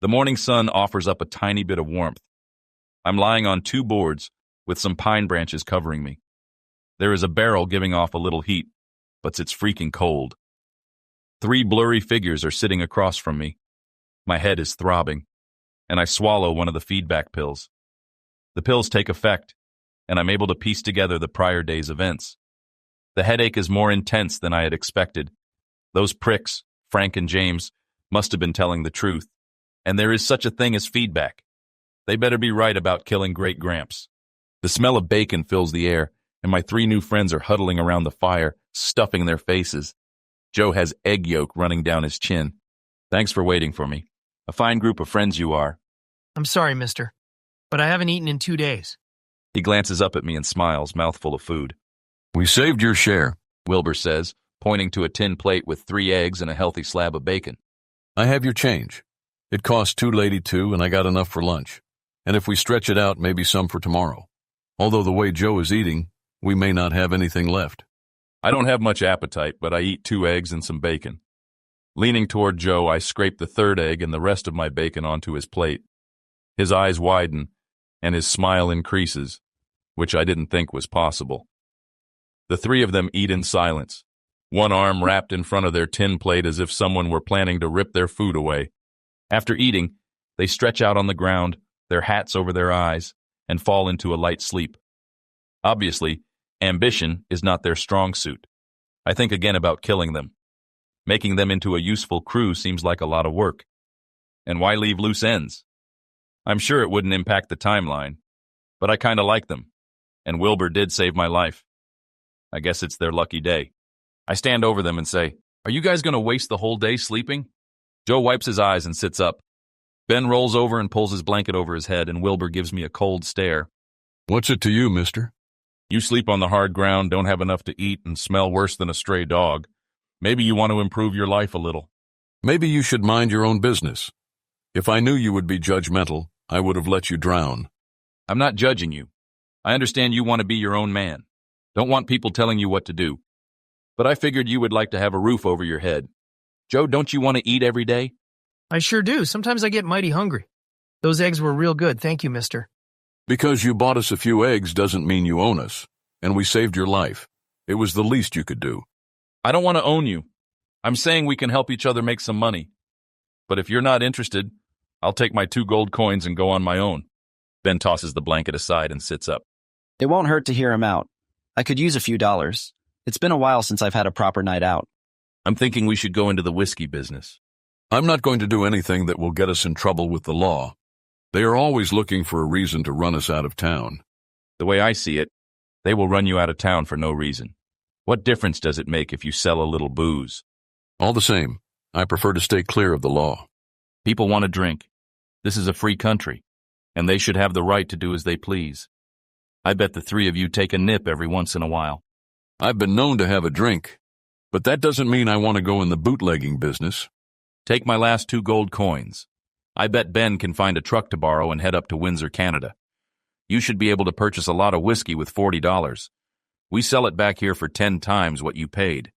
The morning sun offers up a tiny bit of warmth. I'm lying on 2 boards with some pine branches covering me. There is a barrel giving off a little heat, but it's freaking cold. 3 blurry figures are sitting across from me. My head is throbbing, and I swallow one of the feedback pills. The pills take effect, and I'm able to piece together the prior day's events. The headache is more intense than I had expected. Those pricks, Frank and James, must have been telling the truth, and there is such a thing as feedback. They better be right about killing Great Gramps. The smell of bacon fills the air, and my 3 new friends are huddling around the fire, stuffing their faces. Joe has egg yolk running down his chin. Thanks for waiting for me. A fine group of friends you are. I'm sorry, mister, but I haven't eaten in 2 days. He glances up at me and smiles, mouthful of food. We saved your share, Wilbur says, pointing to a tin plate with 3 eggs and a healthy slab of bacon. I have your change. It cost $2.82 and I got enough for lunch. And if we stretch it out, maybe some for tomorrow. Although the way Joe is eating, we may not have anything left. I don't have much appetite, but I eat 2 eggs and some bacon. Leaning toward Joe, I scrape the 3rd egg and the rest of my bacon onto his plate. His eyes widen, and his smile increases, which I didn't think was possible. The 3 of them eat in silence, one arm wrapped in front of their tin plate as if someone were planning to rip their food away. After eating, they stretch out on the ground, their hats over their eyes, and fall into a light sleep. Obviously, ambition is not their strong suit. I think again about killing them. Making them into a useful crew seems like a lot of work. And why leave loose ends? I'm sure it wouldn't impact the timeline, but I kinda like them. And Wilbur did save my life. I guess it's their lucky day. I stand over them and say, "Are you guys going to waste the whole day sleeping?" Joe wipes his eyes and sits up. Ben rolls over and pulls his blanket over his head, and Wilbur gives me a cold stare. What's it to you, mister? You sleep on the hard ground, don't have enough to eat, and smell worse than a stray dog. Maybe you want to improve your life a little. Maybe you should mind your own business. If I knew you would be judgmental, I would have let you drown. I'm not judging you. I understand you want to be your own man. Don't want people telling you what to do. But I figured you would like to have a roof over your head. Joe, don't you want to eat every day? I sure do. Sometimes I get mighty hungry. Those eggs were real good, thank you, mister. Because you bought us a few eggs doesn't mean you own us, and we saved your life. It was the least you could do. I don't want to own you. I'm saying we can help each other make some money. But if you're not interested, I'll take my 2 gold coins and go on my own. Ben tosses the blanket aside and sits up. It won't hurt to hear him out. I could use a few dollars. It's been a while since I've had a proper night out. I'm thinking we should go into the whiskey business. I'm not going to do anything that will get us in trouble with the law. They are always looking for a reason to run us out of town. The way I see it, they will run you out of town for no reason. What difference does it make if you sell a little booze? All the same, I prefer to stay clear of the law. People want to drink. This is a free country, and they should have the right to do as they please. I bet the 3 of you take a nip every once in a while. I've been known to have a drink, but that doesn't mean I want to go in the bootlegging business. Take my last 2 gold coins. I bet Ben can find a truck to borrow and head up to Windsor, Canada. You should be able to purchase a lot of whiskey with $40. We sell it back here for 10 times what you paid.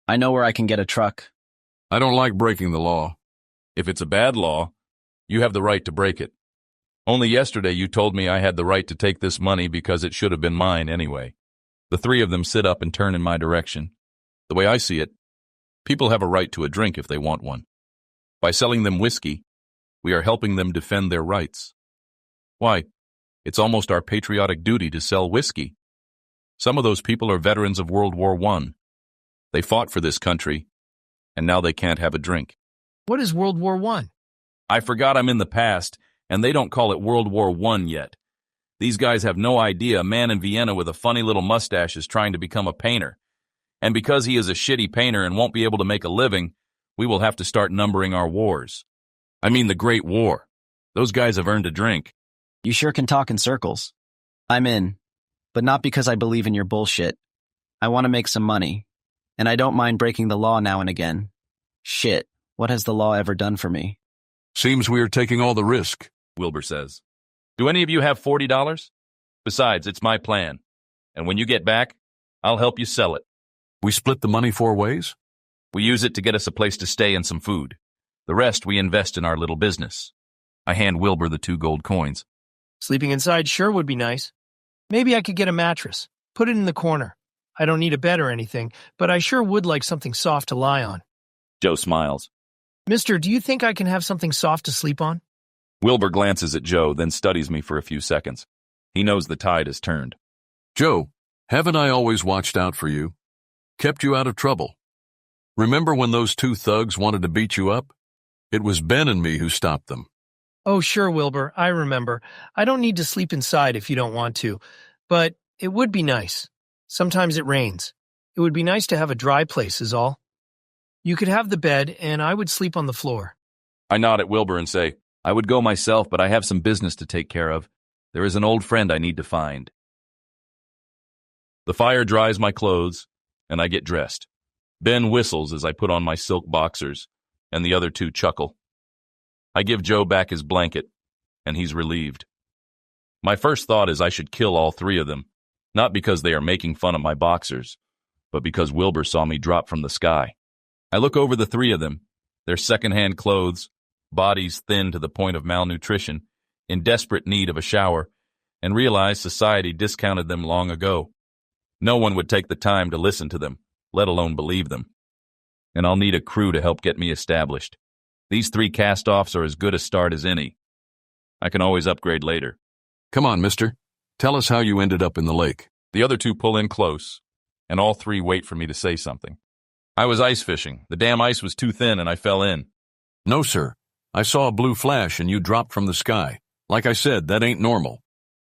I know where I can get a truck. I don't like breaking the law. If it's a bad law, you have the right to break it. Only yesterday you told me I had the right to take this money because it should have been mine anyway. The 3 of them sit up and turn in my direction. The way I see it, people have a right to a drink if they want one. By selling them whiskey, we are helping them defend their rights. Why, it's almost our patriotic duty to sell whiskey. Some of those people are veterans of World War I. They fought for this country, and now they can't have a drink. What is World War I? I forgot I'm in the past, and they don't call it World War I yet. These guys have no idea a man in Vienna with a funny little mustache is trying to become a painter. And because he is a shitty painter and won't be able to make a living, we will have to start numbering our wars. I mean the Great War. Those guys have earned a drink. You sure can talk in circles. I'm in, but not because I believe in your bullshit. I want to make some money, and I don't mind breaking the law now and again. Shit, what has the law ever done for me? Seems we are taking all the risk, Wilbur says. Do any of you have $40? Besides, it's my plan. And when you get back, I'll help you sell it. We split the money 4 ways? We use it to get us a place to stay and some food. The rest we invest in our little business. I hand Wilbur the 2 gold coins. Sleeping inside sure would be nice. Maybe I could get a mattress. Put it in the corner. I don't need a bed or anything, but I sure would like something soft to lie on. Joe smiles. Mister, do you think I can have something soft to sleep on? Wilbur glances at Joe, then studies me for a few seconds. He knows the tide has turned. Joe, haven't I always watched out for you? Kept you out of trouble? Remember when those 2 thugs wanted to beat you up? It was Ben and me who stopped them. Oh, sure, Wilbur, I remember. I don't need to sleep inside if you don't want to, but it would be nice. Sometimes it rains. It would be nice to have a dry place is all. You could have the bed, and I would sleep on the floor. I nod at Wilbur and say, I would go myself, but I have some business to take care of. There is an old friend I need to find. The fire dries my clothes, and I get dressed. Ben whistles as I put on my silk boxers, and the other 2 chuckle. I give Joe back his blanket, and he's relieved. My first thought is I should kill all 3 of them, not because they are making fun of my boxers, but because Wilbur saw me drop from the sky. I look over the 3 of them, their second-hand clothes, bodies thin to the point of malnutrition, in desperate need of a shower, and realize society discounted them long ago. No one would take the time to listen to them, let alone believe them. And I'll need a crew to help get me established. These 3 cast-offs are as good a start as any. I can always upgrade later. Come on, mister. Tell us how you ended up in the lake. The other 2 pull in close, and all 3 wait for me to say something. I was ice fishing. The damn ice was too thin and I fell in. No, sir. I saw a blue flash and you dropped from the sky. Like I said, that ain't normal.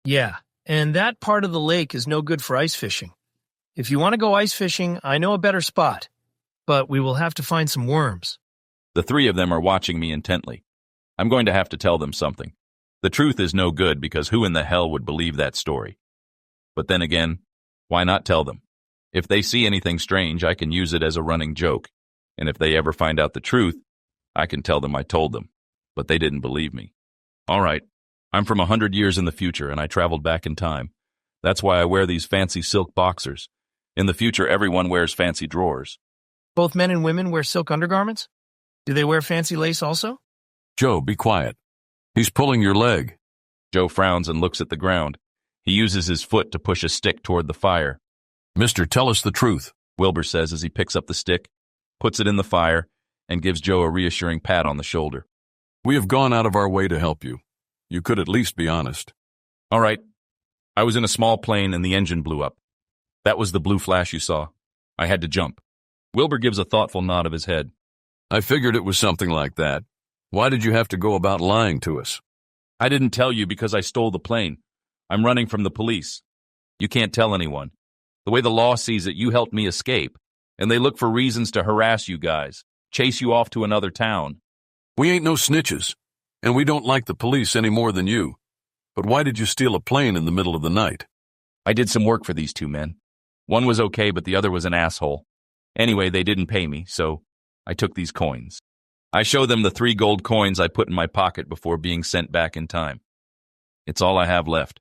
Yeah, and that part of the lake is no good for ice fishing. If you want to go ice fishing, I know a better spot, but we will have to find some worms. The 3 of them are watching me intently. I'm going to have to tell them something. The truth is no good because who in the hell would believe that story? But then again, why not tell them? If they see anything strange, I can use it as a running joke. And if they ever find out the truth, I can tell them I told them. But they didn't believe me. All right, I'm from 100 years in the future and I traveled back in time. That's why I wear these fancy silk boxers. In the future, everyone wears fancy drawers. Both men and women wear silk undergarments? Do they wear fancy lace also? Joe, be quiet. He's pulling your leg. Joe frowns and looks at the ground. He uses his foot to push a stick toward the fire. Mister, tell us the truth, Wilbur says as he picks up the stick, puts it in the fire, and gives Joe a reassuring pat on the shoulder. We have gone out of our way to help you. You could at least be honest. All right. I was in a small plane and the engine blew up. That was the blue flash you saw. I had to jump. Wilbur gives a thoughtful nod of his head. I figured it was something like that. Why did you have to go about lying to us? I didn't tell you because I stole the plane. I'm running from the police. You can't tell anyone. The way the law sees it, you helped me escape, and they look for reasons to harass you guys, chase you off to another town. We ain't no snitches, and we don't like the police any more than you. But why did you steal a plane in the middle of the night? I did some work for these 2 men. One was okay, but the other was an asshole. Anyway, they didn't pay me, so I took these coins. I show them the 3 gold coins I put in my pocket before being sent back in time. It's all I have left.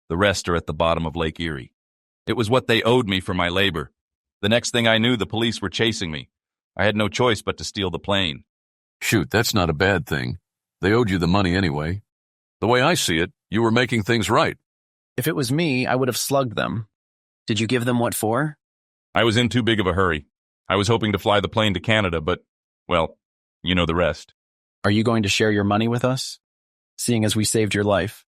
The rest are at the bottom of Lake Erie. It was what they owed me for my labor. The next thing I knew, the police were chasing me. I had no choice but to steal the plane. Shoot, that's not a bad thing. They owed you the money anyway. The way I see it, you were making things right. If it was me, I would have slugged them. Did you give them what for? I was in too big of a hurry. I was hoping to fly the plane to Canada, but, well, you know the rest. Are you going to share your money with us, seeing as we saved your life?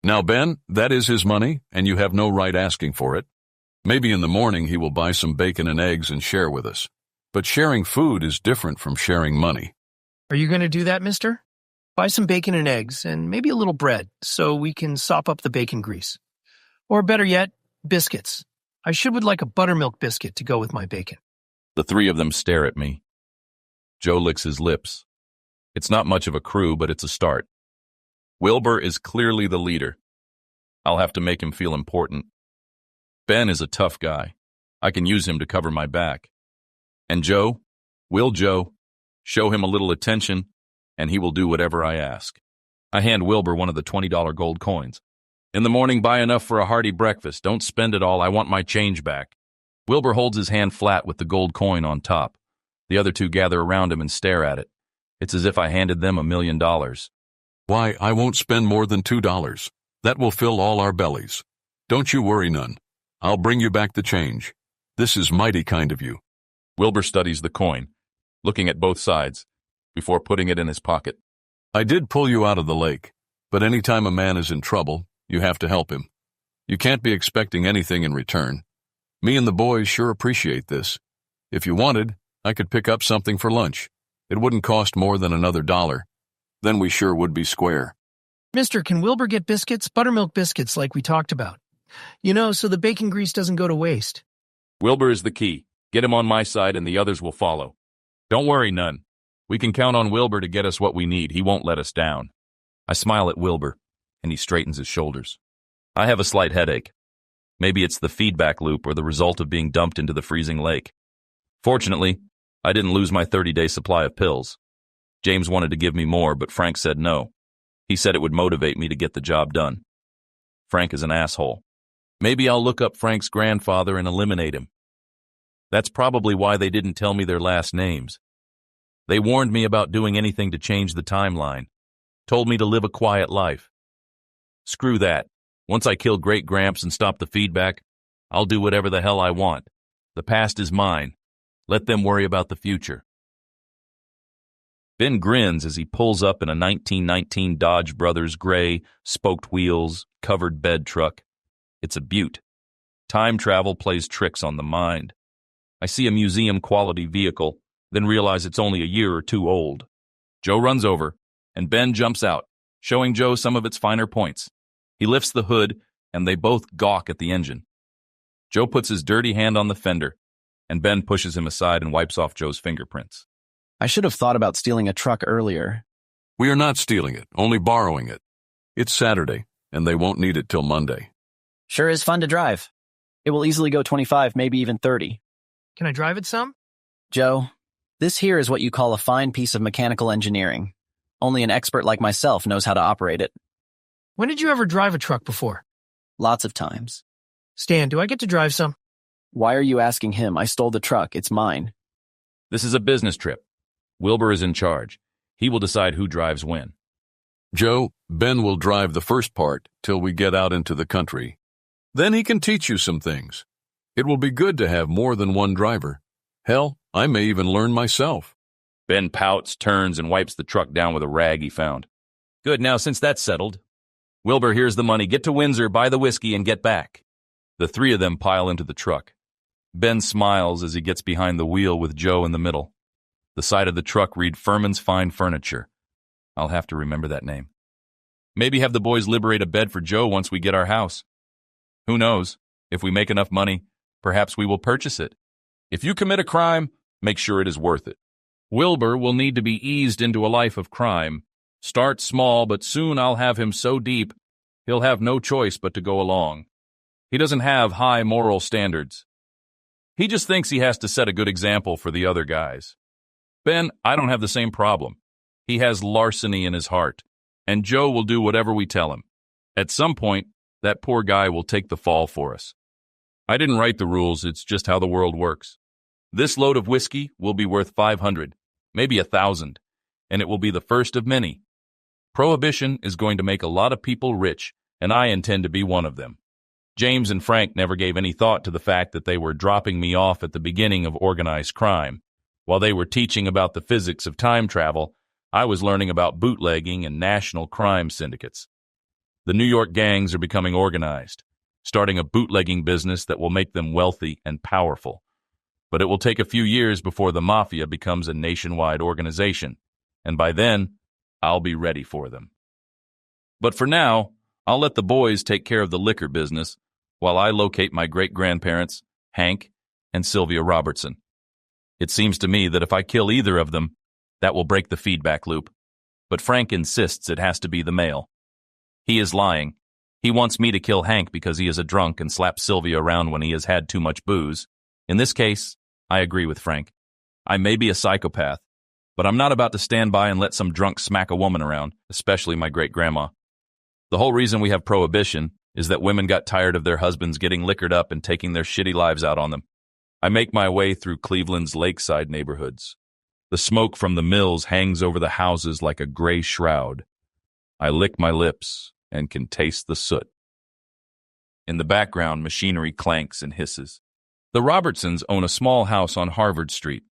Now, Ben, that is his money, and you have no right asking for it. Maybe in the morning he will buy some bacon and eggs and share with us. But sharing food is different from sharing money. Are you going to do that, mister? Buy some bacon and eggs, and maybe a little bread, so we can sop up the bacon grease. Or better yet, biscuits. I would like a buttermilk biscuit to go with my bacon. The 3 of them stare at me. Joe licks his lips. It's not much of a crew, but it's a start. Wilbur is clearly the leader. I'll have to make him feel important. Ben is a tough guy. I can use him to cover my back. And Joe? Will Joe? Show him a little attention, and he will do whatever I ask. I hand Wilbur one of the $20 gold coins. In the morning, buy enough for a hearty breakfast. Don't spend it all. I want my change back. Wilbur holds his hand flat with the gold coin on top. The other 2 gather around him and stare at it. It's as if I handed them $1 million. Why, I won't spend more than $2. That will fill all our bellies. Don't you worry none. I'll bring you back the change. This is mighty kind of you. Wilbur studies the coin, looking at both sides, before putting it in his pocket. I did pull you out of the lake, but any time a man is in trouble, you have to help him. You can't be expecting anything in return. Me and the boys sure appreciate this. If you wanted, I could pick up something for lunch. It wouldn't cost more than another $1. Then we sure would be square. Mister, can Wilbur get biscuits? Buttermilk biscuits like we talked about. You know, so the bacon grease doesn't go to waste. Wilbur is the key. Get him on my side and the others will follow. Don't worry, none. We can count on Wilbur to get us what we need. He won't let us down. I smile at Wilbur, and he straightens his shoulders. I have a slight headache. Maybe it's the feedback loop or the result of being dumped into the freezing lake. Fortunately, I didn't lose my 30-day supply of pills. James wanted to give me more, but Frank said no. He said it would motivate me to get the job done. Frank is an asshole. Maybe I'll look up Frank's grandfather and eliminate him. That's probably why they didn't tell me their last names. They warned me about doing anything to change the timeline, told me to live a quiet life. Screw that. Once I kill Great Gramps and stop the feedback, I'll do whatever the hell I want. The past is mine. Let them worry about the future. Ben grins as he pulls up in a 1919 Dodge Brothers gray, spoked wheels, covered bed truck. It's a beaut. Time travel plays tricks on the mind. I see a museum-quality vehicle, then realize it's only a year or two old. Joe runs over, and Ben jumps out, showing Joe some of its finer points. He lifts the hood, and they both gawk at the engine. Joe puts his dirty hand on the fender, and Ben pushes him aside and wipes off Joe's fingerprints. I should have thought about stealing a truck earlier. We are not stealing it, only borrowing it. It's Saturday, and they won't need it till Monday. Sure is fun to drive. It will easily go 25, maybe even 30. Can I drive it some? Joe, this here is what you call a fine piece of mechanical engineering. Only an expert like myself knows how to operate it. When did you ever drive a truck before? Lots of times. Stan, do I get to drive some? Why are you asking him? I stole the truck. It's mine. This is a business trip. Wilbur is in charge. He will decide who drives when. Joe, Ben will drive the first part till we get out into the country. Then he can teach you some things. It will be good to have more than one driver. Hell, I may even learn myself. Ben pouts, turns, and wipes the truck down with a rag he found. Good, now since that's settled. Wilbur, here's the money. Get to Windsor, buy the whiskey, and get back. The three of them pile into the truck. Ben smiles as he gets behind the wheel with Joe in the middle. The side of the truck read Furman's Fine Furniture. I'll have to remember that name. Maybe have the boys liberate a bed for Joe once we get our house. Who knows? If we make enough money, perhaps we will purchase it. If you commit a crime, make sure it is worth it. Wilbur will need to be eased into a life of crime. Start small, but soon I'll have him so deep, he'll have no choice but to go along. He doesn't have high moral standards. He just thinks he has to set a good example for the other guys. Ben, I don't have the same problem. He has larceny in his heart, and Joe will do whatever we tell him. At some point, that poor guy will take the fall for us. I didn't write the rules, it's just how the world works. This load of whiskey will be worth 500, maybe 1,000, and it will be the first of many. Prohibition is going to make a lot of people rich, and I intend to be one of them. James and Frank never gave any thought to the fact that they were dropping me off at the beginning of organized crime. While they were teaching about the physics of time travel, I was learning about bootlegging and national crime syndicates. The New York gangs are becoming organized, starting a bootlegging business that will make them wealthy and powerful. But it will take a few years before the mafia becomes a nationwide organization, and by then, I'll be ready for them. But for now, I'll let the boys take care of the liquor business while I locate my great-grandparents, Hank and Sylvia Robertson. It seems to me that if I kill either of them, that will break the feedback loop. But Frank insists it has to be the male. He is lying. He wants me to kill Hank because he is a drunk and slap Sylvia around when he has had too much booze. In this case, I agree with Frank. I may be a psychopath, but I'm not about to stand by and let some drunk smack a woman around, especially my great-grandma. The whole reason we have prohibition is that women got tired of their husbands getting liquored up and taking their shitty lives out on them. I make my way through Cleveland's lakeside neighborhoods. The smoke from the mills hangs over the houses like a gray shroud. I lick my lips and can taste the soot. In the background, machinery clanks and hisses. The Robertsons own a small house on Harvard Street.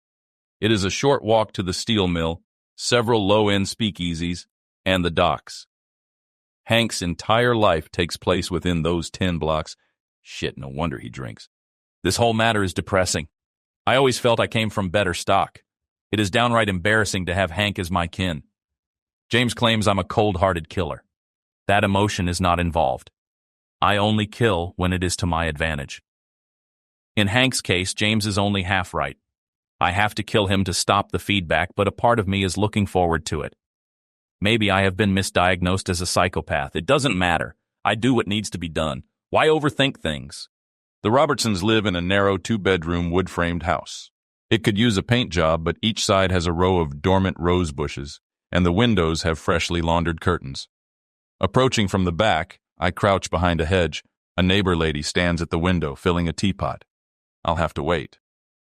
It is a short walk to the steel mill, several low-end speakeasies, and the docks. Hank's entire life takes place within those 10 blocks. Shit, no wonder he drinks. This whole matter is depressing. I always felt I came from better stock. It is downright embarrassing to have Hank as my kin. James claims I'm a cold-hearted killer. That emotion is not involved. I only kill when it is to my advantage. In Hank's case, James is only half right. I have to kill him to stop the feedback, but a part of me is looking forward to it. Maybe I have been misdiagnosed as a psychopath. It doesn't matter. I do what needs to be done. Why overthink things? The Robertsons live in a narrow 2-bedroom wood-framed house. It could use a paint job, but each side has a row of dormant rose bushes, and the windows have freshly laundered curtains. Approaching from the back, I crouch behind a hedge. A neighbor lady stands at the window, filling a teapot. I'll have to wait.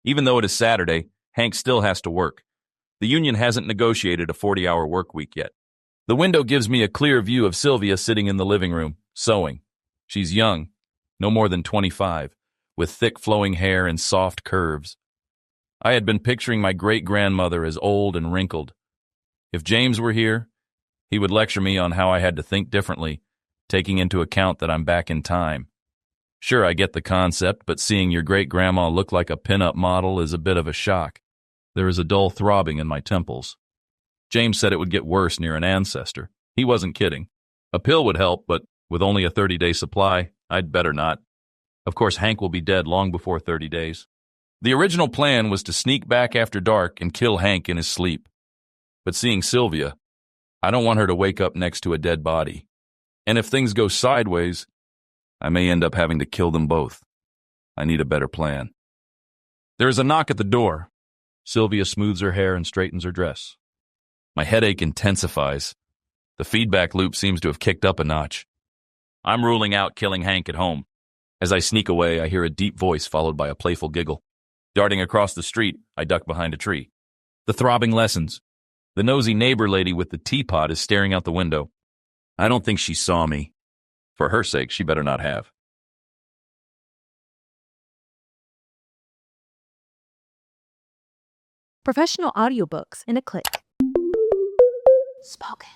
Even though it is Saturday, Hank still has to work. The union hasn't negotiated a 40-hour work week yet. The window gives me a clear view of Sylvia sitting in the living room, sewing. She's young, no more than 25, with thick flowing hair and soft curves. I had been picturing my great-grandmother as old and wrinkled. If James were here, he would lecture me on how I had to think differently, taking into account that I'm back in time. Sure, I get the concept, but seeing your great-grandma look like a pin-up model is a bit of a shock. There is a dull throbbing in my temples. James said it would get worse near an ancestor. He wasn't kidding. A pill would help, but with only a 30-day supply, I'd better not. Of course, Hank will be dead long before 30 days. The original plan was to sneak back after dark and kill Hank in his sleep. But seeing Sylvia, I don't want her to wake up next to a dead body. And if things go sideways, I may end up having to kill them both. I need a better plan. There is a knock at the door. Sylvia smooths her hair and straightens her dress. My headache intensifies. The feedback loop seems to have kicked up a notch. I'm ruling out killing Hank at home. As I sneak away, I hear a deep voice followed by a playful giggle. Darting across the street, I duck behind a tree. The throbbing lessens. The nosy neighbor lady with the teapot is staring out the window. I don't think she saw me. For her sake, she better not have. Professional audiobooks in a click. Spoken.